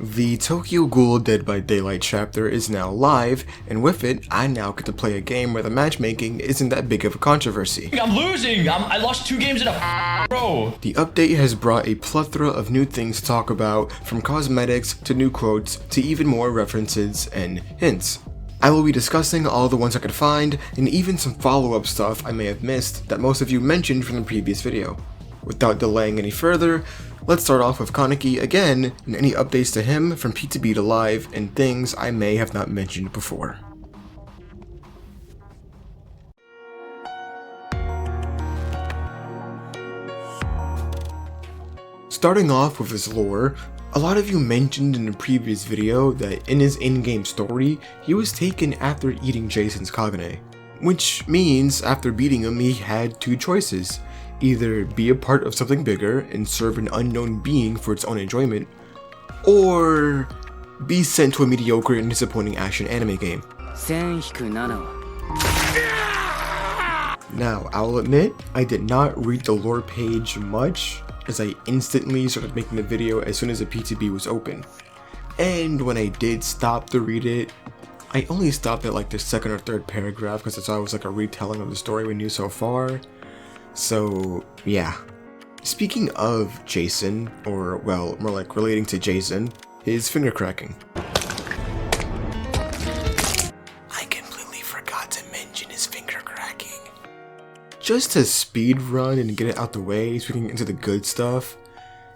The Tokyo Ghoul Dead by Daylight chapter is now live, and with it, I now get to play a game where the matchmaking isn't that big of a controversy. I'm losing! I lost 2 games in a row! The update has brought a plethora of new things to talk about, from cosmetics to new quotes to even more references and hints. I will be discussing all the ones I could find, and even some follow-up stuff I may have missed that most of you mentioned from the previous video. Without delaying any further, let's start off with Kaneki again, and any updates to him from P2B to live, and things I may have not mentioned before. Starting off with his lore, a lot of you mentioned in the previous video that in his in-game story, he was taken after eating Jason's Kagane. Which means after beating him, he had 2 choices. Either be a part of something bigger and serve an unknown being for its own enjoyment, or be sent to a mediocre and disappointing action anime game. Now, I'll admit, I did not read the lore page much, as I instantly started making the video as soon as the P2B was open. And when I did stop to read it, I only stopped at like the 2nd or 3rd paragraph because I thought it was like a retelling of the story we knew so far. So, yeah. Speaking of Jason, or well, more like relating to Jason, his finger cracking. I completely forgot to mention his finger cracking. Just to speed run and get it out the way, speaking into the good stuff,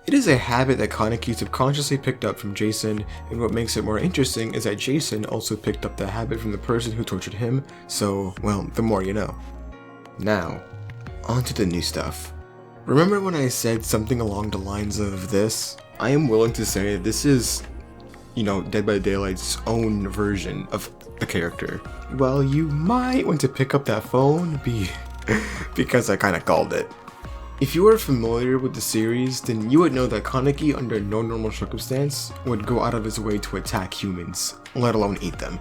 it is a habit that Kaneki subconsciously picked up from Jason, and what makes it more interesting is that Jason also picked up the habit from the person who tortured him, so, well, the more you know. Now, on to the new stuff. Remember when I said something along the lines of this? I am willing to say this is, Dead by Daylight's own version of the character. Well, you might want to pick up that phone because I kinda called it. If you are familiar with the series, then you would know that Kaneki under no normal circumstance would go out of his way to attack humans, let alone eat them.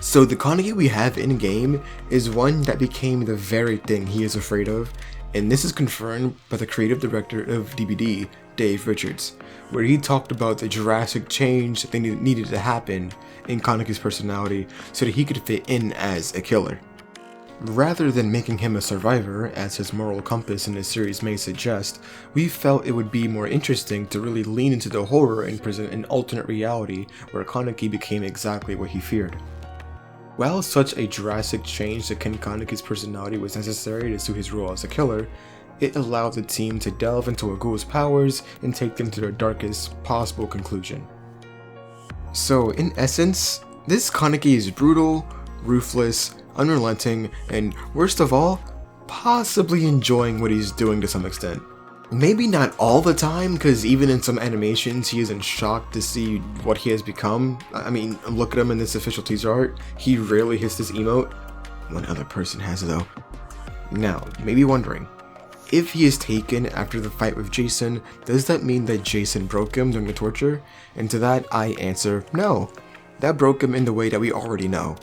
So the Kaneki we have in-game is one that became the very thing he is afraid of, and this is confirmed by the creative director of DbD, Dave Richards, where he talked about the drastic change that needed to happen in Kaneki's personality so that he could fit in as a killer. Rather than making him a survivor, as his moral compass in the series may suggest, we felt it would be more interesting to really lean into the horror and present an alternate reality where Kaneki became exactly what he feared. While such a drastic change to Kaneki's personality was necessary to suit his role as a killer, it allowed the team to delve into a ghoul's powers and take them to their darkest possible conclusion. So in essence, this Kaneki is brutal, ruthless, unrelenting, and worst of all, possibly enjoying what he's doing to some extent. Maybe not all the time, because even in some animations he isn't shocked to see what he has become. I mean, look at him in this official teaser art, he rarely hits this emote. One other person has though. Now, you may be wondering, if he is taken after the fight with Jason, does that mean that Jason broke him during the torture? And to that I answer, no. That broke him in the way that we already know.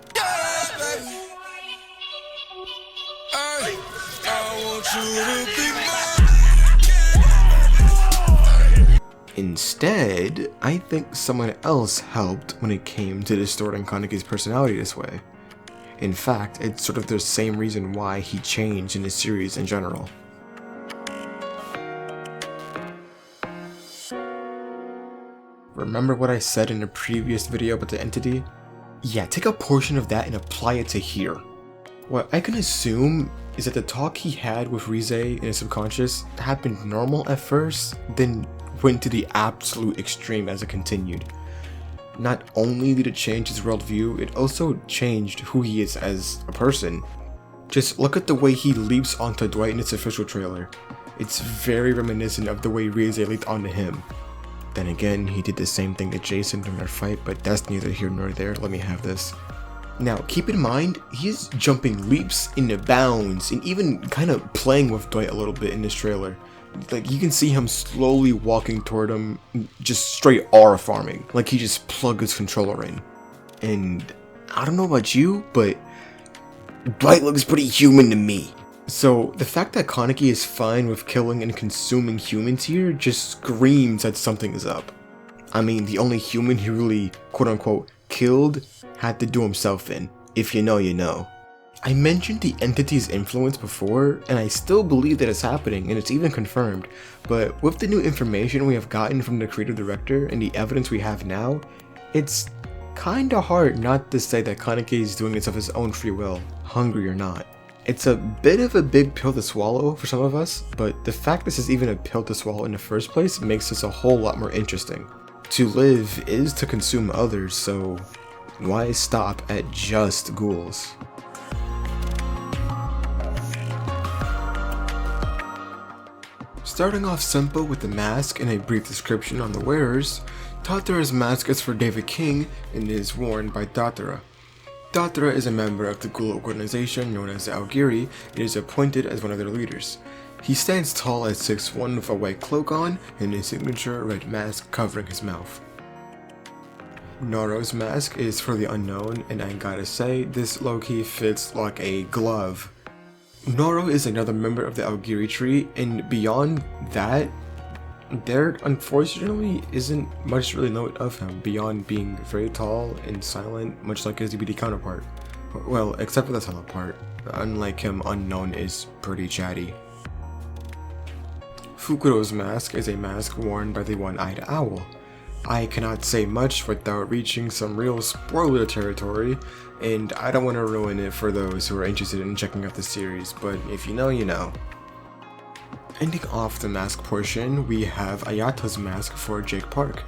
Instead, I think someone else helped when it came to distorting Kaneki's personality this way. In fact, it's sort of the same reason why he changed in the series in general. Remember what I said in the previous video about the entity? Yeah, take a portion of that and apply it to here. What I can assume is that the talk he had with Rize in his subconscious happened normal at first, then went to the absolute extreme as it continued. Not only did it change his worldview, it also changed who he is as a person. Just look at the way he leaps onto Dwight in its official trailer. It's very reminiscent of the way Rize leaped onto him. Then again, he did the same thing to Jason during their fight, but that's neither here nor there. Let me have this. Now, keep in mind, he's jumping leaps into bounds and even kind of playing with Dwight a little bit in this trailer. Like, you can see him slowly walking toward him, just straight R farming, like he just plugged his controller in. And I don't know about you, but Dwight looks pretty human to me. So the fact that Kaneki is fine with killing and consuming humans here just screams that something is up. I mean, the only human he really quote-unquote killed had to do himself in. If you know, you know. I mentioned the entity's influence before, and I still believe that it's happening, and it's even confirmed, but with the new information we have gotten from the creative director and the evidence we have now, it's kinda hard not to say that Kaneki is doing this of his own free will, hungry or not. It's a bit of a big pill to swallow for some of us, but the fact this is even a pill to swallow in the first place makes this a whole lot more interesting. To live is to consume others, so why stop at just ghouls? Starting off simple with the mask and a brief description on the wearers, Tatara's mask is for David King and is worn by Tatara. Tatara is a member of the Ghoul organization known as the Aogiri and is appointed as one of their leaders. He stands tall at 6'1" with a white cloak on and a signature red mask covering his mouth. Noro's mask is for the unknown, and I gotta say, this low-key fits like a glove. Noro is another member of the Aogiri tree, and beyond that, there unfortunately isn't much really known of him beyond being very tall and silent, much like his DbD counterpart. Well, except for the silent part. Unlike him, Unknown is pretty chatty. Fukuro's mask is a mask worn by the one-eyed owl. I cannot say much without reaching some real spoiler territory, and I don't want to ruin it for those who are interested in checking out the series, but if you know, you know. Ending off the mask portion, we have Ayato's mask for Jake Park.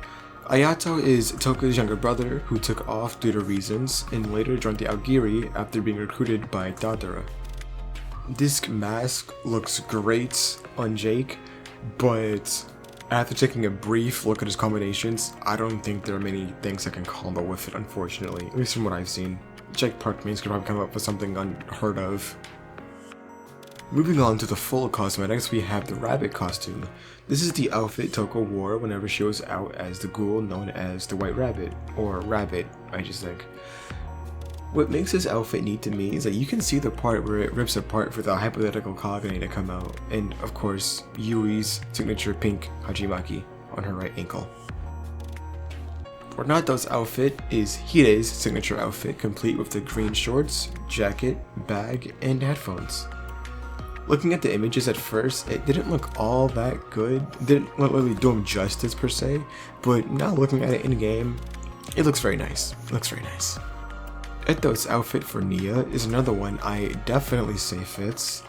Ayato is Toku's younger brother who took off due to reasons and later joined the Aogiri after being recruited by Tatara. This mask looks great on Jake, but after taking a brief look at his combinations, I don't think there are many things that can combo with it, unfortunately, at least from what I've seen. Jake Park mains could probably come up with something unheard of. Moving on to the full cosmetics, we have the rabbit costume. This is the outfit Toko wore whenever she was out as the ghoul known as the White Rabbit, or Rabbit, I just think. What makes this outfit neat to me is that you can see the part where it rips apart for the hypothetical Kagane to come out, and of course, Yui's signature pink Hajimaki on her right ankle. Ornato's outfit is Hire's signature outfit, complete with the green shorts, jacket, bag, and headphones. Looking at the images at first, it didn't look all that good, didn't really do him justice per se, but now looking at it in game, it looks very nice. Eto's outfit for Nia is another one I definitely say fits,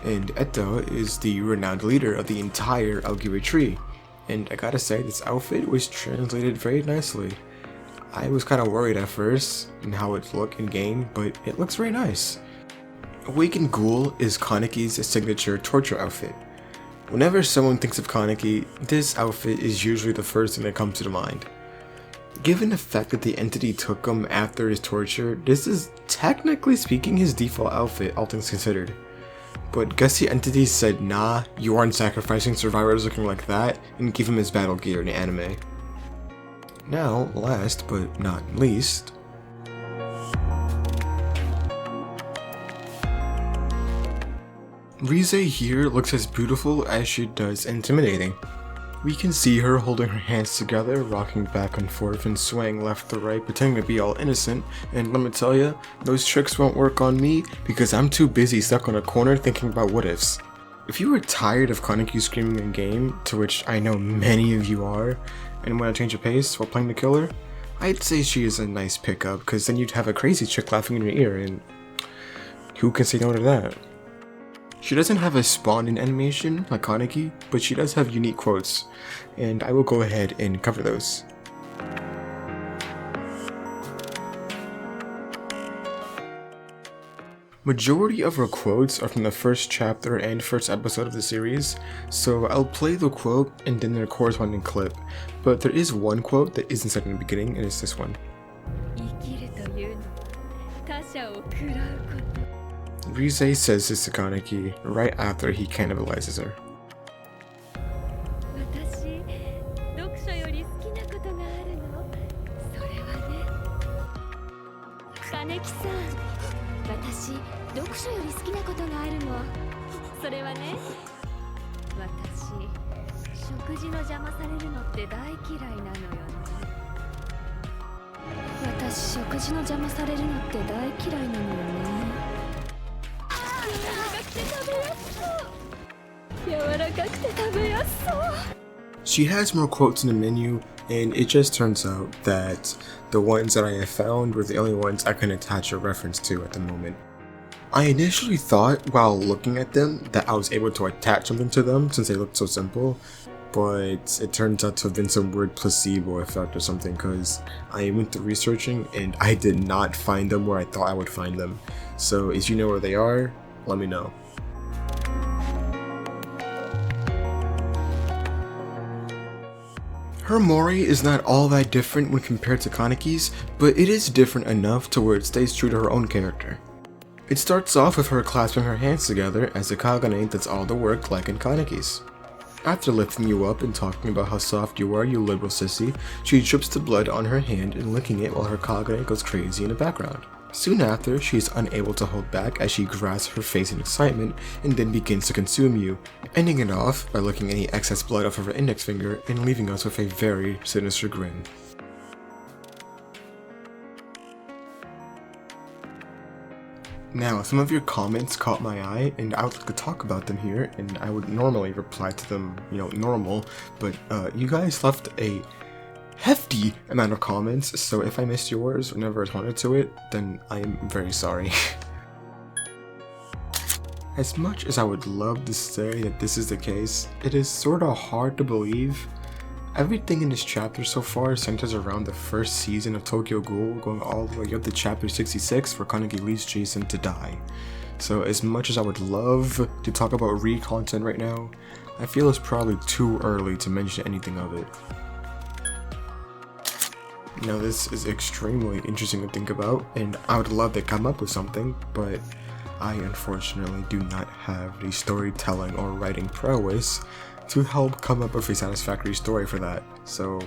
and Eto is the renowned leader of the entire Aogiri tree, and I gotta say this outfit was translated very nicely. I was kinda worried at first in how it looked in game, but it looks very nice. Awakened Ghoul is Kaneki's signature torture outfit. Whenever someone thinks of Kaneki, this outfit is usually the first thing that comes to mind. Given the fact that the entity took him after his torture, this is technically speaking his default outfit, all things considered. But guess the entity said nah, you aren't sacrificing survivors looking like that, and give him his battle gear in the anime. Now, last but not least, Rize here looks as beautiful as she does intimidating. We can see her holding her hands together, rocking back and forth and swaying left to right, pretending to be all innocent, and let me tell ya, those tricks won't work on me because I'm too busy stuck on a corner thinking about what ifs. If you are tired of Kaneki screaming in game, to which I know many of you are, and want to change of pace while playing the killer, I'd say she is a nice pickup, because then you'd have a crazy chick laughing in your ear, and who can say no to that? She doesn't have a spawn-in animation like Kaneki, but she does have unique quotes, and I will go ahead and cover those. Majority of her quotes are from the first chapter and first episode of the series, so I'll play the quote and then their corresponding clip, but there is one quote that isn't said in the beginning, and it's this one. Rize says this to Kaneki right after he cannibalizes her. 食事の邪魔されるのって大嫌いなのよね。私食事の邪魔されるのって大嫌いなのよね。柔らかくて食べやすそう。 She has more quotes in the menu, and it just turns out that the ones that I have found were the only ones I can attach a reference to at the moment. I initially thought while looking at them that I was able to attach something to them since they looked so simple, but it turns out to have been some weird placebo effect or something because I went through researching and I did not find them where I thought I would find them. So if you know where they are, let me know. Her Mori is not all that different when compared to Kaneki's, but it is different enough to where it stays true to her own character. It starts off with her clasping her hands together as a Kagane does all the work like in Kaneki's. After lifting you up and talking about how soft you are, you liberal sissy, she drips the blood on her hand and licking it while her Kagane goes crazy in the background. Soon after, she is unable to hold back as she grasps her face in excitement and then begins to consume you, ending it off by licking any excess blood off of her index finger and leaving us with a very sinister grin. Now, some of your comments caught my eye, and I would like to talk about them here, and I would normally reply to them, normal, but you guys left a hefty amount of comments, so if I missed yours or never responded to it, then I am very sorry. As much as I would love to say that this is the case, it is sorta hard to believe. Everything in this chapter so far centers around the first season of Tokyo Ghoul, going all the way up to chapter 66 where Kaneki leads Jason to die. So as much as I would love to talk about content right now, I feel it's probably too early to mention anything of it. Now this is extremely interesting to think about, and I would love to come up with something, but I unfortunately do not have the storytelling or writing prowess to help come up with a satisfactory story for that, so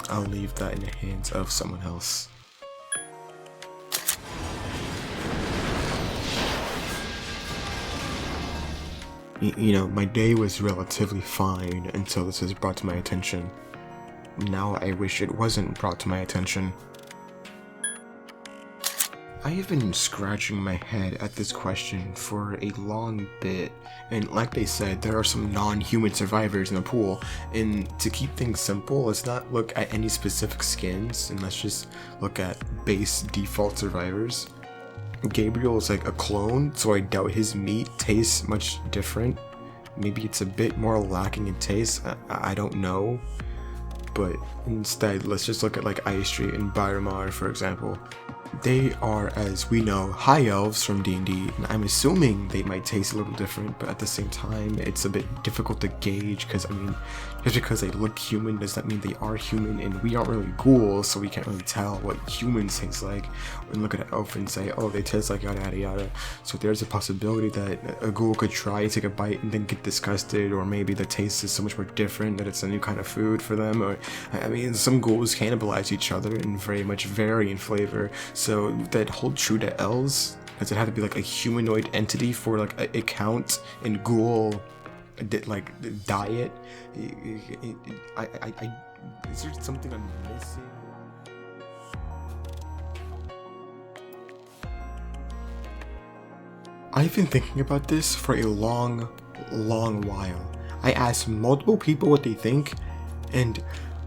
I'll leave that in the hands of someone else. My day was relatively fine until this was brought to my attention. Now I wish it wasn't brought to my attention. I have been scratching my head at this question for a long bit, and like they said, there are some non-human survivors in the pool, and to keep things simple, let's not look at any specific skins, and let's just look at base default survivors. Gabriel is like a clone, so I doubt his meat tastes much different. Maybe it's a bit more lacking in taste, I don't know. But instead, let's just look at like Ice Street and Byramar, for example. They are, as we know, high elves from D&D, and I'm assuming they might taste a little different, but at the same time, it's a bit difficult to gauge, because, just because they look human does not mean they are human, and we aren't really ghouls, so we can't really tell what humans taste like, and look at an elf and say, oh, they taste like yada yada yada. So there's a possibility that a ghoul could try to take a bite and then get disgusted, or maybe the taste is so much more different that it's a new kind of food for them, or, some ghouls cannibalize each other and very much vary in flavor. So that hold true to elves? Does it have to be like a humanoid entity for like a count in ghoul like diet? Is there something I'm missing? I've been thinking about this for a long while. I asked multiple people what they think, and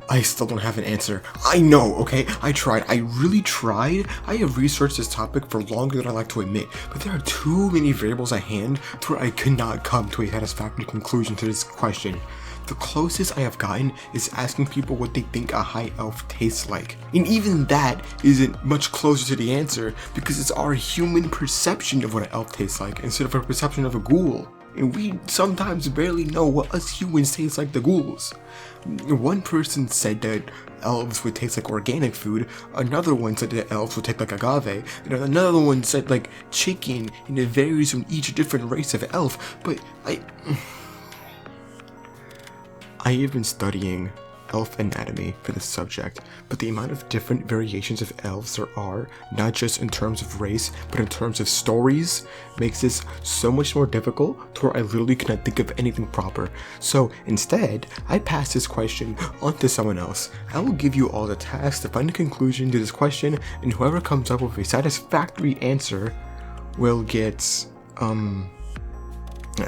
I still don't have an answer. I know, okay? I tried. I really tried. I have researched this topic for longer than I like to admit, but there are too many variables at hand to where I could not come to a satisfactory conclusion to this question. The closest I have gotten is asking people what they think a high elf tastes like. And even that isn't much closer to the answer because it's our human perception of what an elf tastes like instead of our perception of a ghoul. And we sometimes barely know what us humans taste like the ghouls. One person said that elves would taste like organic food, another one said that elves would taste like agave, and another one said like chicken, and it varies from each different race of elf, but I have been studying elf anatomy for this subject, but the amount of different variations of elves there are, not just in terms of race, but in terms of stories, makes this so much more difficult to where I literally cannot think of anything proper. So instead, I pass this question on to someone else. I will give you all the tasks to find a conclusion to this question, and whoever comes up with a satisfactory answer will get, I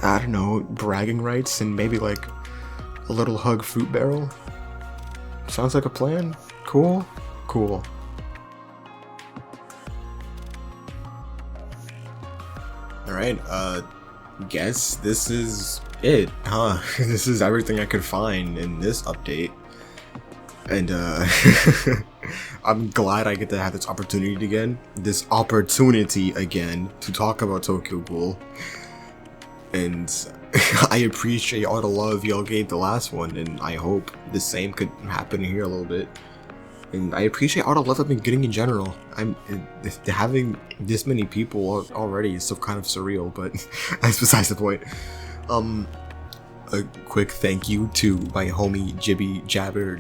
don't know, bragging rights and maybe like a little hug fruit barrel. Sounds like a plan. Cool? Cool. Alright, guess this is it, huh? This is everything I could find in this update. And, I'm glad I get to have this opportunity again to talk about Tokyo Ghoul. And I appreciate all the love y'all gave the last one, and I hope the same could happen here a little bit. And I appreciate all the love I've been getting in general. Having this many people already is so kind of surreal, but that's besides the point. A quick thank you to my homie Jibby Jabber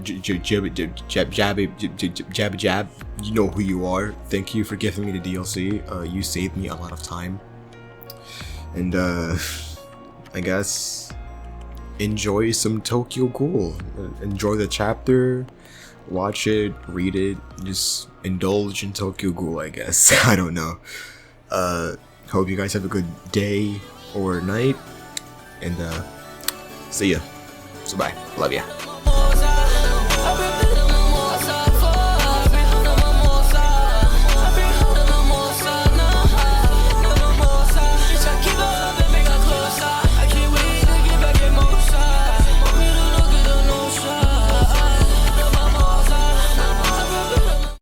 Jab. You know who you are. Thank you for giving me the DLC. You saved me a lot of time. And I guess enjoy some Tokyo Ghoul. Enjoy the chapter, watch it, read it, just indulge in Tokyo Ghoul, I guess. I don't know. Hope you guys have a good day or night, and see ya. So bye. Love ya.